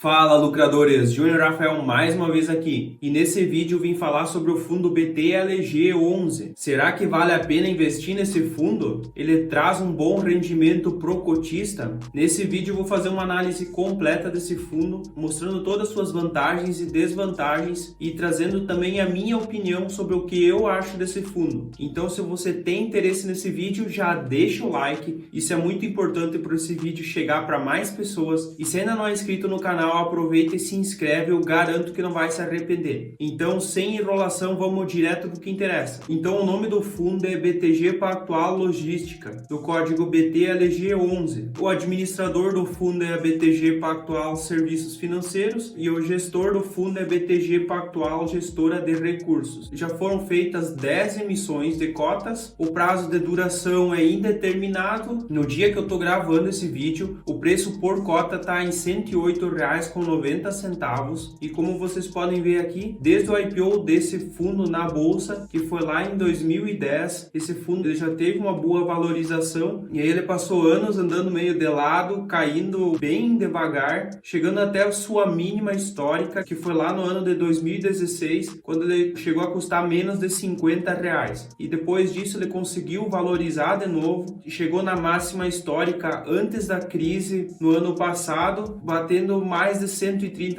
Fala, lucradores! Júnior Rafael mais uma vez aqui, e nesse vídeo vim falar sobre o fundo BTLG11. Será que vale a pena investir nesse fundo? Ele traz um bom rendimento pro cotista? Nesse vídeo eu vou fazer uma análise completa desse fundo, mostrando todas as suas vantagens e desvantagens e trazendo também a minha opinião sobre o que eu acho desse fundo. Então, se você tem interesse nesse vídeo, já deixa o like, isso é muito importante para esse vídeo chegar para mais pessoas, e se ainda não é inscrito no canal, aproveita e se inscreve, eu garanto que não vai se arrepender. Então, sem enrolação, vamos direto pro que interessa. Então, o nome do fundo é BTG Pactual Logística, do código BTLG11. O administrador do fundo é a BTG Pactual Serviços Financeiros e o gestor do fundo é BTG Pactual Gestora de Recursos. Já foram feitas 10 emissões de cotas, o prazo de duração é indeterminado. No dia que eu tô gravando esse vídeo, o preço por cota está em R$ 108,90 e como vocês podem ver aqui, desde o IPO desse fundo na bolsa, que foi lá em 2010, esse fundo ele já teve uma boa valorização e aí ele passou anos andando meio de lado, caindo bem devagar, chegando até a sua mínima histórica, que foi lá no ano de 2016, quando ele chegou a custar menos de R$ 50. E depois disso ele conseguiu valorizar de novo e chegou na máxima histórica antes da crise no ano passado, batendo mais de R$ 130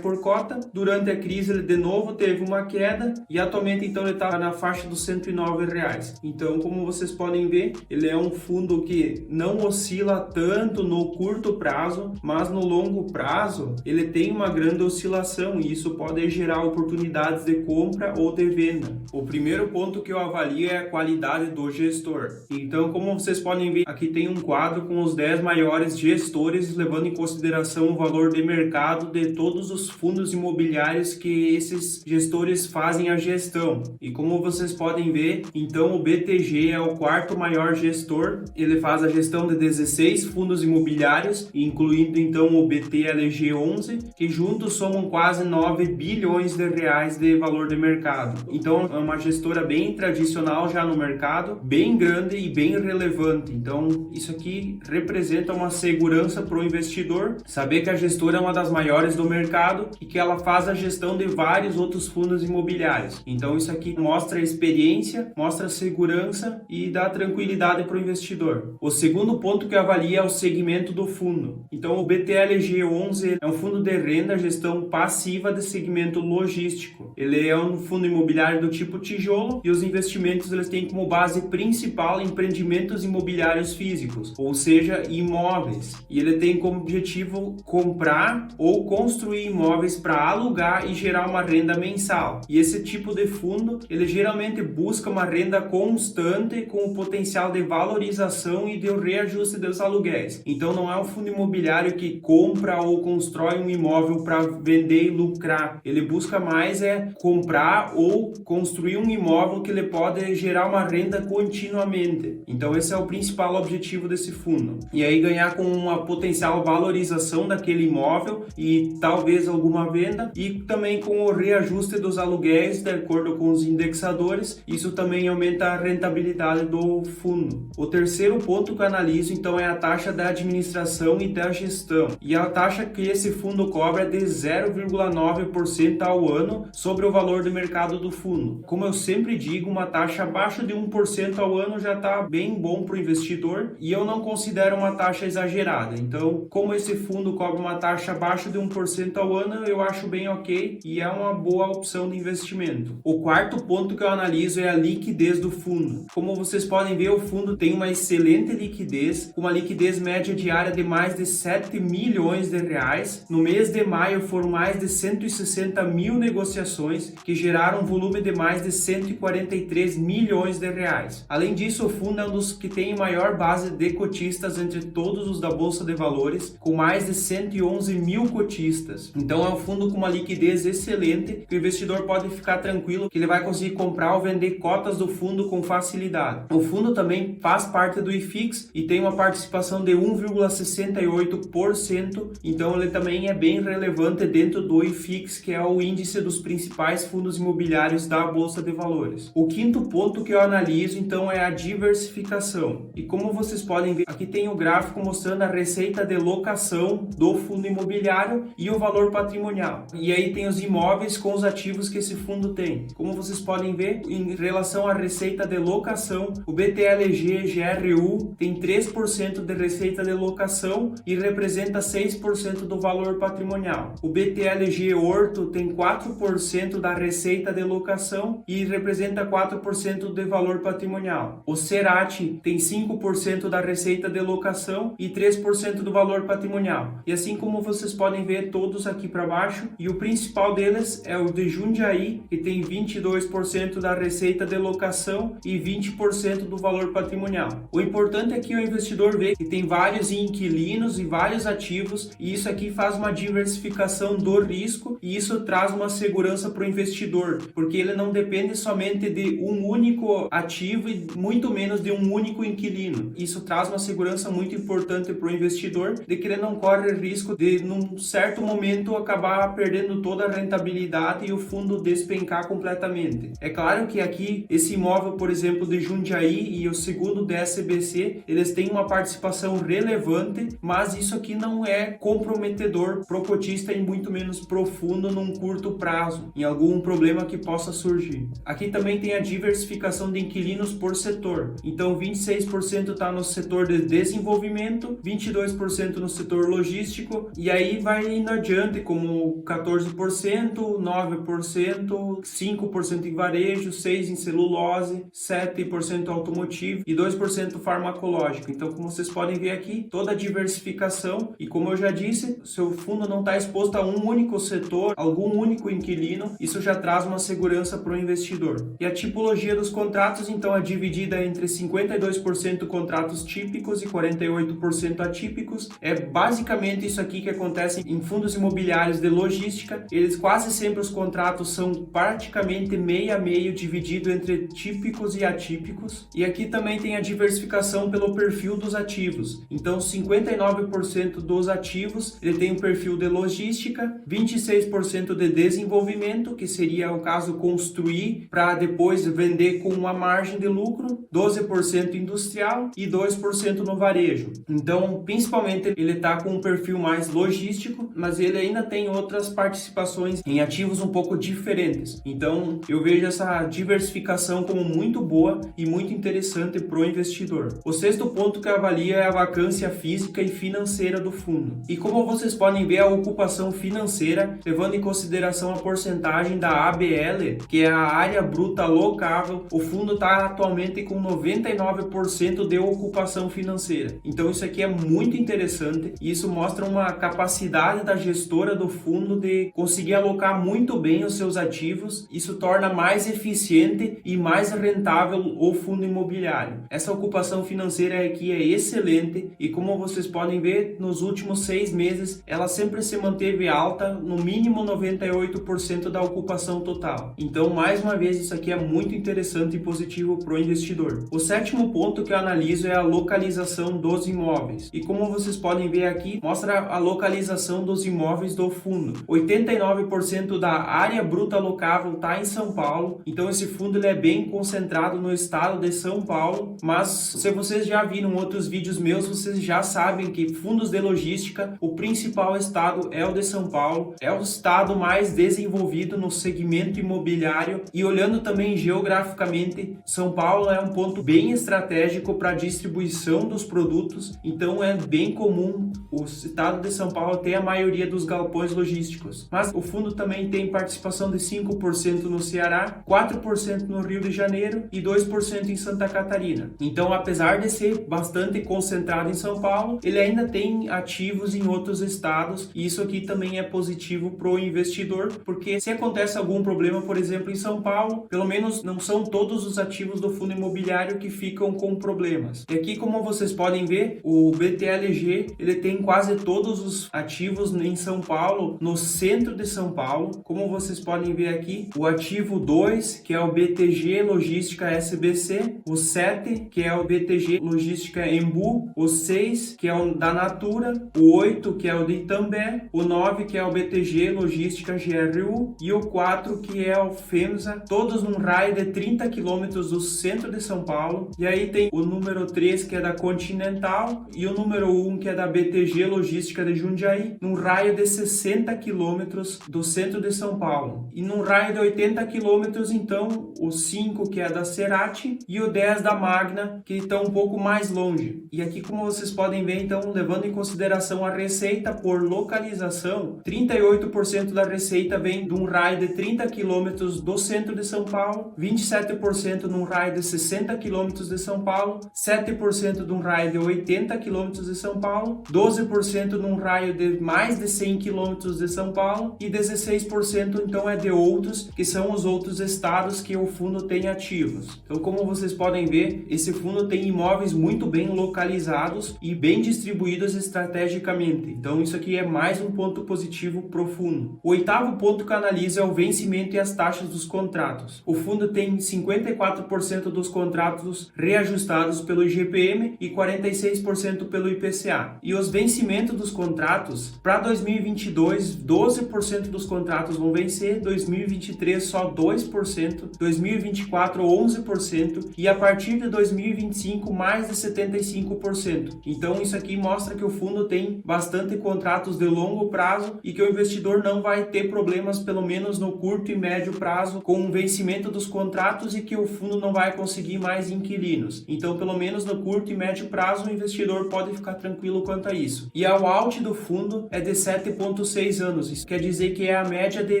por cota. Durante a crise ele de novo teve uma queda e atualmente então ele está na faixa dos R$ 109. Então, como vocês podem ver, ele é um fundo que não oscila tanto no curto prazo, mas no longo prazo ele tem uma grande oscilação e isso pode gerar oportunidades de compra ou de venda. O primeiro ponto que eu avalio é a qualidade do gestor. Então, como vocês podem ver, aqui tem um quadro com os 10 maiores gestores, levando em consideração o valor de mercado de todos os fundos imobiliários que esses gestores fazem a gestão. E como vocês podem ver, então o BTG é o quarto maior gestor, ele faz a gestão de 16 fundos imobiliários, incluindo então o BTLG11, que juntos somam quase 9 bilhões de reais de valor de mercado. Então é uma gestora bem tradicional já no mercado, bem grande e bem relevante. Então isso aqui representa uma segurança para o investidor, saber que a gestora é uma das maiores do mercado e que ela faz a gestão de vários outros fundos imobiliários. Então isso aqui mostra experiência, mostra segurança e dá tranquilidade para o investidor. O segundo ponto que avalia é o segmento do fundo. Então o BTLG11 é um fundo de renda, gestão passiva de segmento logístico. Ele é um fundo imobiliário do tipo tijolo e os investimentos eles têm como base principal empreendimentos imobiliários físicos, ou seja, imóveis. E ele tem como objetivo comprar ou construir imóveis para alugar e gerar uma renda mensal. E esse tipo de fundo, ele geralmente busca uma renda constante com o potencial de valorização e de reajuste dos aluguéis. Então não é um fundo imobiliário que compra ou constrói um imóvel para vender e lucrar. Ele busca mais comprar ou construir um imóvel que ele pode gerar uma renda continuamente. Então esse é o principal objetivo desse fundo. E aí ganhar com uma potencial valorização daquele imóvel e talvez alguma venda, e também com o reajuste dos aluguéis de acordo com os indexadores, isso também aumenta a rentabilidade do fundo. O terceiro ponto que eu analiso então é a taxa da administração e da gestão, e a taxa que esse fundo cobra é de 0,9% ao ano sobre o valor de mercado do fundo. Como eu sempre digo, uma taxa abaixo de 1% ao ano já está bem bom para o investidor e eu não considero uma taxa exagerada. Então, como esse fundo cobra uma taxa abaixo de 1% ao ano, eu acho bem ok e é uma boa opção de investimento. O quarto ponto que eu analiso é a liquidez do fundo. Como vocês podem ver, o fundo tem uma excelente liquidez, com uma liquidez média diária de mais de 7 milhões de reais. No mês de maio foram mais de 160 mil negociações que geraram um volume de mais de 143 milhões de reais. Além disso, o fundo é um dos que tem maior base de cotistas entre todos os da Bolsa de Valores, com mais de 111 mil cotistas. Então é um fundo com uma liquidez excelente, que o investidor pode ficar tranquilo que ele vai conseguir comprar ou vender cotas do fundo com facilidade. O fundo também faz parte do IFIX e tem uma participação de 1,68%, então ele também é bem relevante dentro do IFIX, que é o índice dos principais fundos imobiliários da Bolsa de Valores. O quinto ponto que eu analiso então é a diversificação. E como vocês podem ver, aqui tem o gráfico mostrando a receita de locação do fundo imobiliário. imobiliário e o valor patrimonial. E aí tem os imóveis com os ativos que esse fundo tem. Como vocês podem ver, em relação à receita de locação, o BTLG GRU tem 3% de receita de locação e representa 6% do valor patrimonial. O BTLG Horto tem 4% da receita de locação e representa 4% de valor patrimonial. O Cerati tem 5% da receita de locação e 3% do valor patrimonial. E assim como vocês podem ver todos aqui para baixo, e o principal deles é o de Jundiaí, que tem 22% da receita de locação e 20% do valor patrimonial. O importante é que o investidor vê que tem vários inquilinos e vários ativos, e isso aqui faz uma diversificação do risco, e isso traz uma segurança para o investidor, porque ele não depende somente de um único ativo e muito menos de um único inquilino. Isso traz uma segurança muito importante para o investidor, de que ele não corre risco de, num certo momento, acabar perdendo toda a rentabilidade e o fundo despencar completamente. É claro que aqui, esse imóvel, por exemplo, de Jundiaí e o segundo da SBC, eles têm uma participação relevante, mas isso aqui não é comprometedor pro cotista e muito menos profundo num curto prazo, em algum problema que possa surgir. Aqui também tem a diversificação de inquilinos por setor. Então, 26% está no setor de desenvolvimento, 22% no setor logístico, e aí vai indo adiante, como 14%, 9%, 5% em varejo, 6% em celulose, 7% automotivo e 2% farmacológico. Então, como vocês podem ver aqui, toda a diversificação, e como eu já disse, seu fundo não está exposto a um único setor, algum único inquilino, isso já traz uma segurança para o investidor. E a tipologia dos contratos, então, é dividida entre 52% contratos típicos e 48% atípicos. É basicamente isso aqui que acontece em fundos imobiliários de logística. Eles quase sempre, os contratos são praticamente meio a meio, dividido entre típicos e atípicos. E aqui também tem a diversificação pelo perfil dos ativos. Então, 59% dos ativos ele tem um perfil de logística, 26% de desenvolvimento, que seria o caso construir para depois vender com uma margem de lucro, 12% industrial e 2% no varejo. Então, principalmente ele está com um perfil mais logístico, mas ele ainda tem outras participações em ativos um pouco diferentes. Então, eu vejo essa diversificação como muito boa e muito interessante para o investidor. O sexto ponto que avalia é a vacância física e financeira do fundo. E como vocês podem ver, a ocupação financeira, levando em consideração a porcentagem da ABL, que é a área bruta locável, o fundo está atualmente com 99% de ocupação financeira. Então isso aqui é muito interessante e isso mostra uma capacidade da gestora do fundo de conseguir alocar muito bem os seus ativos. Isso torna mais eficiente e mais rentável o fundo imobiliário. Essa ocupação financeira aqui é excelente e, como vocês podem ver, nos últimos 6 meses ela sempre se manteve alta, no mínimo 98% da ocupação total. Então, mais uma vez, isso aqui é muito interessante e positivo para o investidor. O sétimo ponto que eu analiso é a localização dos imóveis. E como vocês podem ver aqui, mostra a localização dos imóveis do fundo. 89% da área bruta locável está em São Paulo, então esse fundo ele é bem concentrado no estado de São Paulo, mas se vocês já viram outros vídeos meus, vocês já sabem que fundos de logística, o principal estado é o de São Paulo, é o estado mais desenvolvido no segmento imobiliário, e olhando também geograficamente, São Paulo é um ponto bem estratégico para a distribuição dos produtos, então é bem comum o estado de São Paulo ter a maioria dos galpões logísticos. Mas o fundo também tem participação de 5% no Ceará, 4% no Rio de Janeiro e 2% em Santa Catarina. Então, apesar de ser bastante concentrado em São Paulo, ele ainda tem ativos em outros estados, e isso aqui também é positivo para o investidor, porque se acontece algum problema, por exemplo, em São Paulo, pelo menos não são todos os ativos do fundo imobiliário que ficam com problemas. E aqui, como vocês podem ver, o BTLG ele tem quase todos os ativos em São Paulo, no centro de São Paulo. Como vocês podem ver aqui, o ativo 2, que é o BTG Logística SBC, o 7, que é o BTG Logística Embu, o 6, que é o da Natura, o 8, que é o de Itambé, o 9, que é o BTG Logística GRU, e o 4, que é o FEMSA, todos num raio de 30 km do centro de São Paulo. E aí tem o número 3, que é da Continental, e o número 1, que é da BTG Logística de Jundiaí, num raio de 60 quilômetros do centro de São Paulo. E num raio de 80 quilômetros, então, o 5, que é da Cerati, e o 10 da Magna, que estão um pouco mais longe. E aqui, como vocês podem ver, então, levando em consideração a receita por localização, 38% da receita vem de um raio de 30 quilômetros do centro de São Paulo, 27% num raio de 60 quilômetros de São Paulo, 7% num raio de 80 quilômetros de São Paulo, 12% num raio de mais de 100 quilômetros de São Paulo e 16% então é de outros, que são os outros estados que o fundo tem ativos. Então, como vocês podem ver, esse fundo tem imóveis muito bem localizados e bem distribuídos estrategicamente. Então, isso aqui é mais um ponto positivo para o fundo. O oitavo ponto que analisa é o vencimento e as taxas dos contratos. O fundo tem 54% dos contratos reajustados pelo IGPM e 46% pelo IPCA. E os vencimentos dos contratos, para 2022, 12% dos contratos vão vencer, 2023 só 2%, 2024 11% e a partir de 2025 mais de 75%. Então isso aqui mostra que o fundo tem bastante contratos de longo prazo e que o investidor não vai ter problemas, pelo menos no curto e médio prazo, com o vencimento dos contratos e que o fundo não vai conseguir mais inquilinos. Então, pelo menos no curto e médio prazo, o investidor pode ficar tranquilo quanto a isso. E a out do fundo é de 7,6 anos. Isso quer dizer que é a média de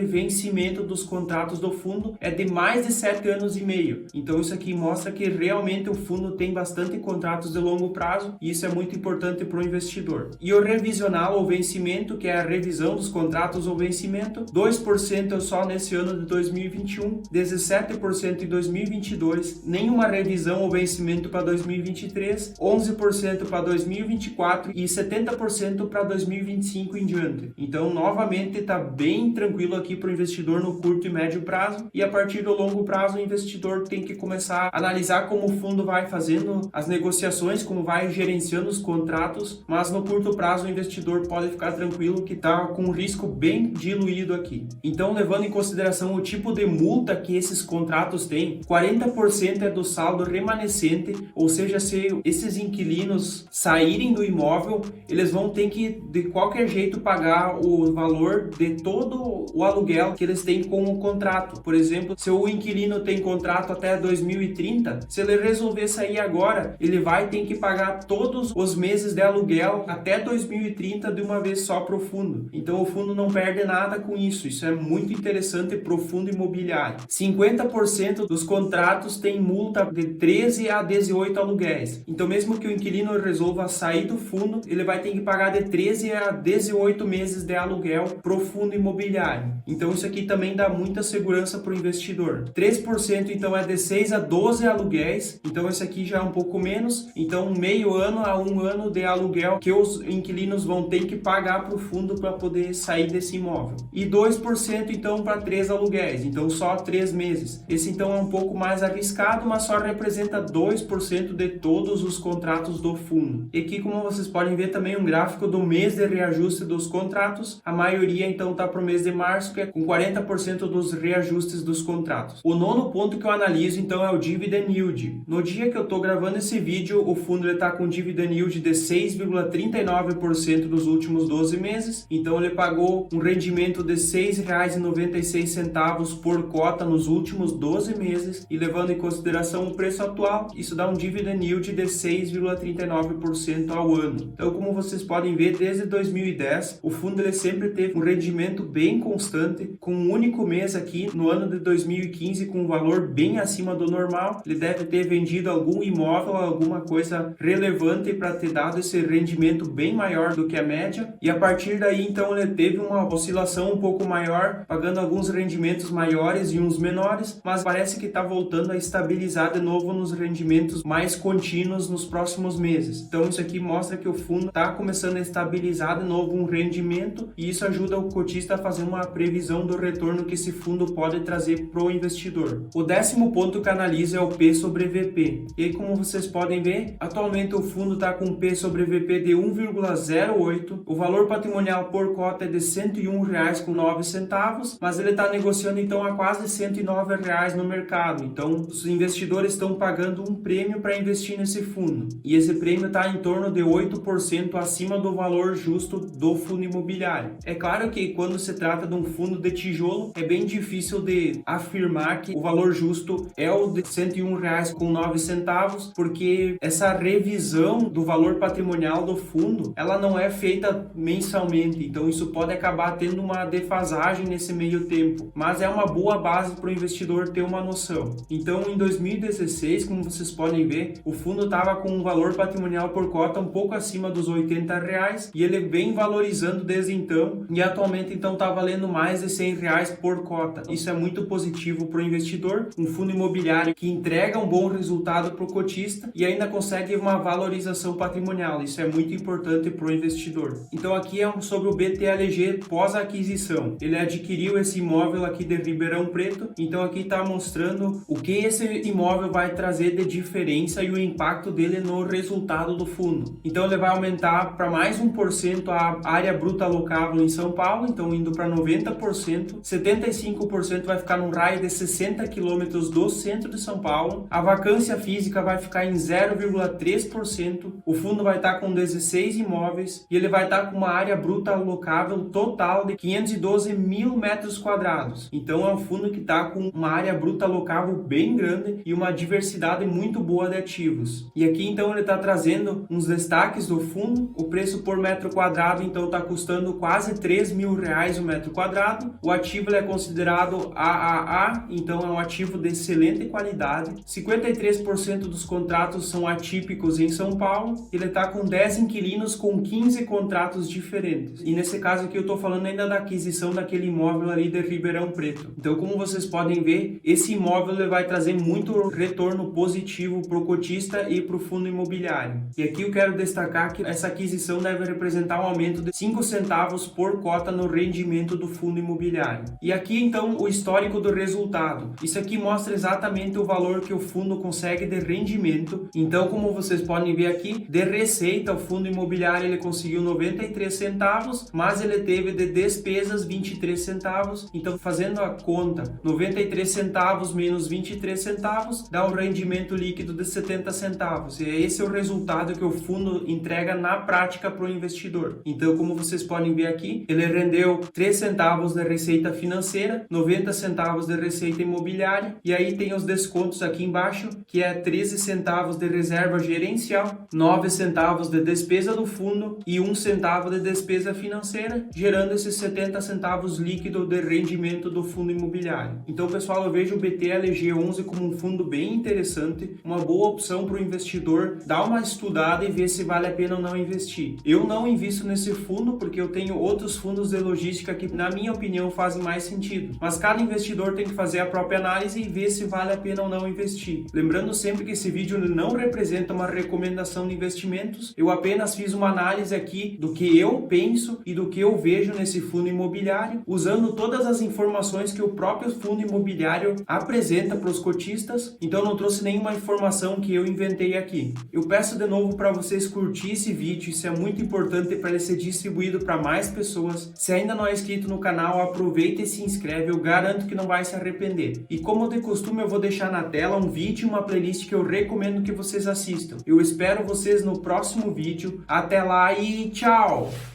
vencimento dos contratos do fundo é de mais de 7 anos e meio. Então, isso aqui mostra que realmente o fundo tem bastante contratos de longo prazo e isso é muito importante para o investidor. E o revisional ou vencimento, que é a revisão dos contratos ou vencimento, 2% só nesse ano de 2021, 17% em 2022, nenhuma revisão ou vencimento para 2023, 11% para 2024 e 70% para 2025 em diante. Então, novamente, está bem tranquilo aqui para o investidor no curto e médio prazo e a partir do longo prazo o investidor tem que começar a analisar como o fundo vai fazendo as negociações, como vai gerenciando os contratos, mas no curto prazo o investidor pode ficar tranquilo que está com um risco bem diluído aqui. Então, levando em consideração o tipo de multa que esses contratos têm, 40% é do saldo remanescente, ou seja, se esses inquilinos saírem do imóvel, eles vão ter que, de qualquer jeito, pagar o valor de todo o aluguel que eles têm com o contrato. Por exemplo, se o inquilino tem contrato até 2030, se ele resolver sair agora, ele vai ter que pagar todos os meses de aluguel até 2030 de uma vez só para o fundo. Então, o fundo não perde nada com isso. Isso é muito interessante para o fundo imobiliário. 50% dos contratos têm multa de 13 a 18 aluguéis. Então, mesmo que o inquilino resolva sair do fundo, ele vai ter que pagar de 13 a 18 meses de aluguel para o fundo imobiliário. Então, isso aqui também dá muita segurança para o investidor. 3% então é de 6 a 12 aluguéis. Então, esse aqui já é um pouco menos. Então, meio ano a um ano de aluguel que os inquilinos vão ter que pagar para o fundo para poder sair desse imóvel. E 2% então para 3 aluguéis. Então, só 3 meses. Esse então é um pouco mais arriscado, mas só representa 2% de todos os contratos do fundo. E aqui, como vocês podem ver, também um gráfico do mês de reajuste dos contratos. A maioria então está para o mês de março, que é com 40% dos reajustes dos contratos. O nono ponto que eu analiso então é o dividend yield. No dia que eu estou gravando esse vídeo, o fundo está com dividend yield de 6,39% nos últimos 12 meses. Então ele pagou um rendimento de R$ 6,96 por cota nos últimos 12 meses e levando em consideração o preço atual, isso dá um dividend yield de 6,39% ao ano. Então, como vocês podem ver, desde 2010, o fundo ele sempre teve um rendimento bem constante, com um único mês aqui no ano de 2015 com um valor bem acima do normal. Ele deve ter vendido algum imóvel, alguma coisa relevante para ter dado esse rendimento bem maior do que a média. E a partir daí, então, ele teve uma oscilação um pouco maior, pagando alguns rendimentos maiores e uns menores, mas parece que está voltando a estabilizar de novo nos rendimentos mais contínuos nos próximos meses. Então, isso aqui mostra que o fundo está começando a estabilizar de novo um rendimento e isso ajuda o cotista a fazer uma previsão do retorno que esse fundo pode trazer para o investidor. O décimo ponto que analisa é o P sobre VP. E aí, como vocês podem ver, atualmente o fundo está com P sobre VP de 1,08, o valor patrimonial por cota é de R$ 101,09, mas ele está negociando então a quase R$ 109 no mercado. Então, os investidores estão pagando um prêmio para investir nesse fundo. E esse prêmio está em torno de 8% acima do valor justo do fundo imobiliário. É claro que quando se trata de um fundo de tijolo, é bem difícil de afirmar que o valor justo é o de R$ 101,09, porque essa revisão do valor patrimonial do fundo, ela não é feita mensalmente, então isso pode acabar tendo uma defasagem nesse meio tempo, mas é uma boa base para o investidor ter uma noção. Então, em 2016, como vocês podem ver, o fundo estava com um valor patrimonial por cota um pouco acima dos R$ 80 e ele vem valorizando desde então e atualmente então está valendo mais de R$ 100 por cota. Isso é muito positivo para o investidor, um fundo imobiliário que entrega um bom resultado para o cotista e ainda consegue uma valorização patrimonial. Isso é muito importante para o investidor. Então aqui é sobre o BTLG pós-aquisição. Ele adquiriu esse imóvel aqui de Ribeirão Preto, então aqui está mostrando o que esse imóvel vai trazer de diferença e o impacto dele no resultado do fundo. Então ele vai aumentar para mais 1% a área bruta alocável em São Paulo, então indo para 90%, 75% vai ficar num raio de 60 quilômetros do centro de São Paulo, a vacância física vai ficar em 0,3%, o fundo vai estar com 16 imóveis e ele vai estar com uma área bruta alocável total de 512 mil metros quadrados. Então é um fundo que está com uma área bruta alocável bem grande e uma diversidade muito boa de ativos. E aqui então ele está trazendo uns destaques do fundo. O preço por metro quadrado então está custando quase R$ 3.000 o metro quadrado. O ativo é considerado AAA, então é um ativo de excelente qualidade. 53% dos contratos são atípicos em São Paulo. Ele está com 10 inquilinos com 15 contratos diferentes. E nesse caso aqui eu estou falando ainda da aquisição daquele imóvel ali de Ribeirão Preto. Então, como vocês podem ver, esse imóvel ele vai trazer muito retorno positivo para o cotista e para o fundo imobiliário. E aqui eu quero destacar que essa aquisição deve representar um aumento de 5 centavos por cota no rendimento do fundo imobiliário. E aqui então o histórico do resultado. Isso aqui mostra exatamente o valor que o fundo consegue de rendimento. Então, como vocês podem ver aqui, de receita, o fundo imobiliário ele conseguiu 93 centavos, mas ele teve de despesas 23 centavos. Então, fazendo a conta, 93 centavos menos 23 centavos dá um rendimento líquido de 70 centavos. E esse é o resultado que o fundo entrega na prática para o investidor. Então, como vocês podem ver aqui, ele rendeu 3 centavos de receita financeira, 90 centavos de receita imobiliária, e aí tem os descontos aqui embaixo, que é 13 centavos de reserva gerencial, 9 centavos de despesa do fundo e 1 centavo de despesa financeira, gerando esses 70 centavos líquido de rendimento do fundo imobiliário. Então, pessoal, eu vejo o BTLG11 como um fundo bem interessante, uma boa opção para o investidor dar uma estudada e ver se vale a pena ou não investir. Eu não invisto nesse fundo porque eu tenho outros fundos de logística que, na minha opinião, fazem mais sentido. Mas cada investidor tem que fazer a própria análise e ver se vale a pena ou não investir. Lembrando sempre que esse vídeo não representa uma recomendação de investimentos, eu apenas fiz uma análise aqui do que eu penso e do que eu vejo nesse fundo imobiliário, usando todas as informações que o próprio fundo imobiliário apresenta para os cotistas, então não trouxe nenhuma informação que eu inventei aqui. Eu peço de novo para vocês curtir esse vídeo, isso é muito importante para ele ser distribuído para mais pessoas. Se ainda não é inscrito no canal, aproveita e se inscreve, eu garanto que não vai se arrepender. E como de costume, eu vou deixar na tela um vídeo e uma playlist que eu recomendo que vocês assistam. Eu espero vocês no próximo vídeo. Até lá e tchau!